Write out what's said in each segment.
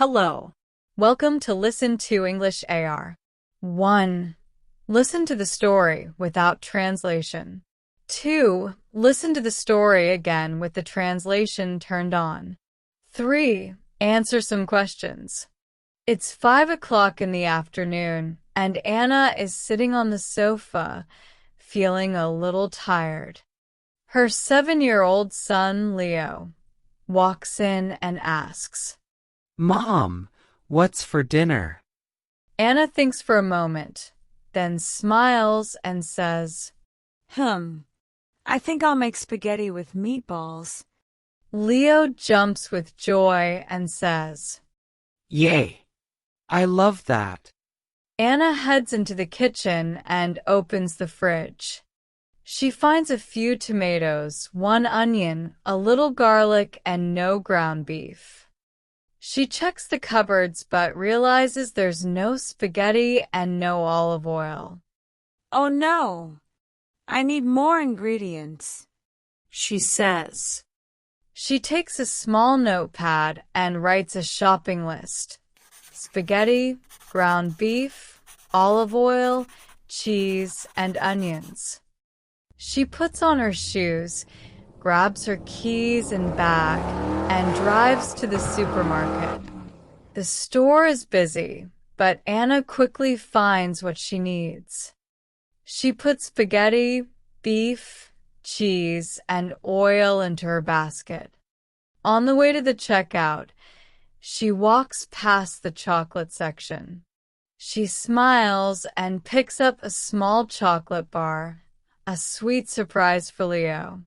Hello. Welcome to Listen to English AR. 1. Listen to the story without translation. 2. Listen to the story again with the translation turned on. 3. Answer some questions. It's 5 o'clock in the afternoon, and Anna is sitting on the sofa, feeling a little tired. Her 7-year-old son, Leo, walks in and asks, "Mom, what's for dinner?" Anna thinks for a moment, then smiles and says, I think I'll make spaghetti with meatballs. Leo jumps with joy and says, "Yay! I love that." Anna heads into the kitchen and opens the fridge. She finds a few tomatoes, 1 onion, a little garlic, and no ground beef. She checks the cupboards but realizes there's no spaghetti and no olive oil. Oh no! I need more ingredients, she says. She takes a small notepad and writes a shopping list. Spaghetti, ground beef, olive oil, cheese, and onions. She puts on her shoes, grabs her keys and bag, and drives to the supermarket. The store is busy, but Anna quickly finds what she needs. She puts spaghetti, beef, cheese, and oil into her basket. On the way to the checkout, she walks past the chocolate section. She smiles and picks up a small chocolate bar, a sweet surprise for Leo.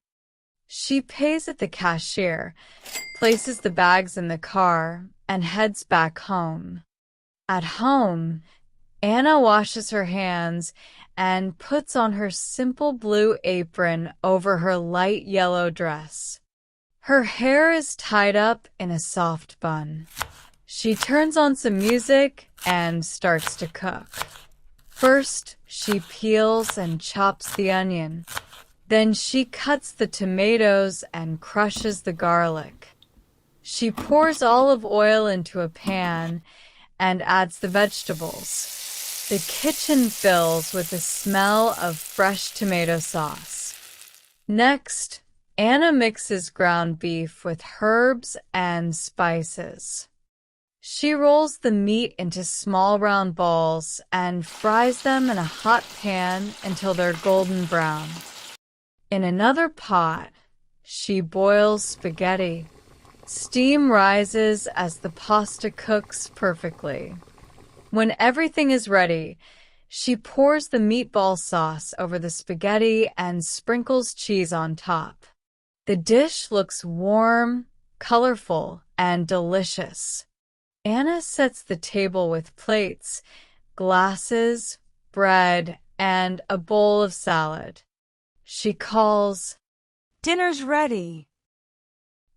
She pays at the cashier, places the bags in the car, and heads back home. At home, Anna washes her hands and puts on her simple blue apron over her light yellow dress. Her hair is tied up in a soft bun. She turns on some music and starts to cook. First, she peels and chops the onion. Then she cuts the tomatoes and crushes the garlic. She pours olive oil into a pan and adds the vegetables. The kitchen fills with the smell of fresh tomato sauce. Next, Anna mixes ground beef with herbs and spices. She rolls the meat into small round balls and fries them in a hot pan until they're golden brown. In another pot, she boils spaghetti. Steam rises as the pasta cooks perfectly. When everything is ready, she pours the meatball sauce over the spaghetti and sprinkles cheese on top. The dish looks warm, colorful, and delicious. Anna sets the table with plates, glasses, bread, and a bowl of salad. She calls, "Dinner's ready."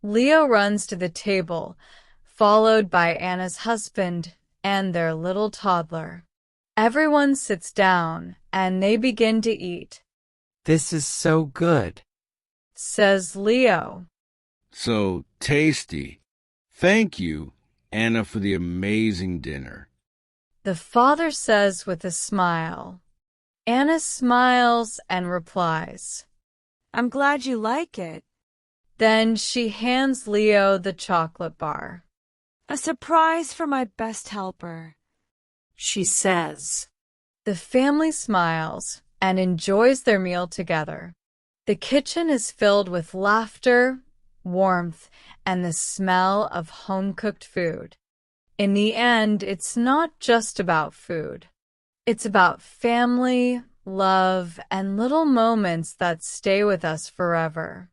Leo runs to the table, followed by Anna's husband and their little toddler. Everyone sits down and they begin to eat. "This is so good," says Leo. "So tasty. Thank you, Anna, for the amazing dinner," the father says with a smile. Anna smiles and replies, "I'm glad you like it." Then she hands Leo the chocolate bar. "A surprise for my best helper," she says. The family smiles and enjoys their meal together. The kitchen is filled with laughter, warmth, and the smell of home-cooked food. In the end, it's not just about food. It's about family, love, and little moments that stay with us forever.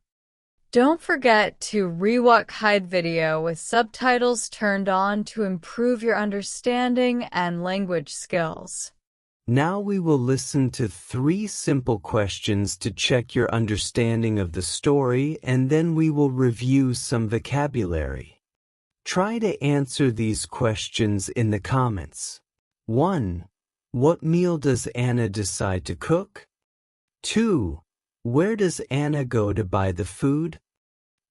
Don't forget to rewatch video with subtitles turned on to improve your understanding and language skills. Now we will listen to 3 simple questions to check your understanding of the story, and then we will review some vocabulary. Try to answer these questions in the comments. 1. What meal does Anna decide to cook? 2. Where does Anna go to buy the food?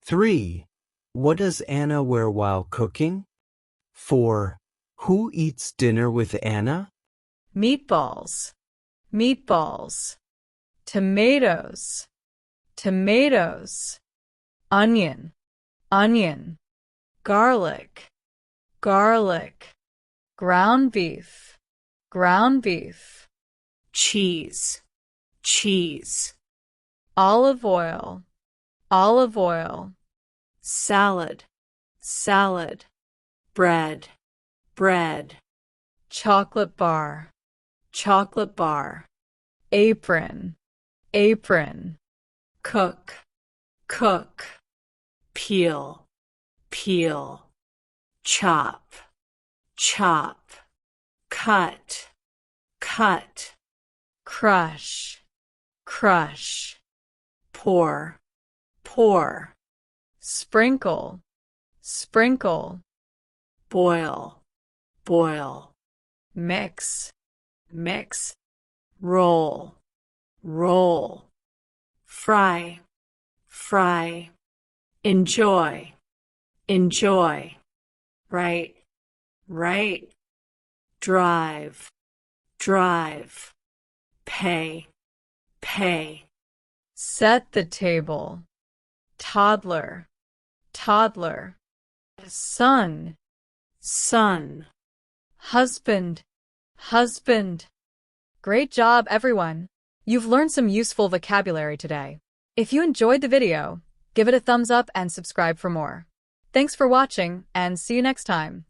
3. What does Anna wear while cooking? 4. Who eats dinner with Anna? Meatballs, meatballs. Tomatoes, tomatoes. Onion, onion. Garlic, garlic. Ground beef, ground beef. Cheese, cheese. Olive oil, olive oil. Salad, salad. Bread, bread. Chocolate bar, chocolate bar. Apron, apron. Cook, cook. Peel, peel. Chop, chop. Cut, cut. Crush, crush. Pour, pour. Sprinkle, sprinkle. Boil, boil. Mix, mix. Roll, roll. Fry, fry. Enjoy, enjoy. Right, right. Drive, drive. Pay, pay. Set the table. Toddler, toddler. Son, son. Husband, husband. Great job, everyone! You've learned some useful vocabulary today. If you enjoyed the video, give it a thumbs up and subscribe for more. Thanks for watching, and see you next time.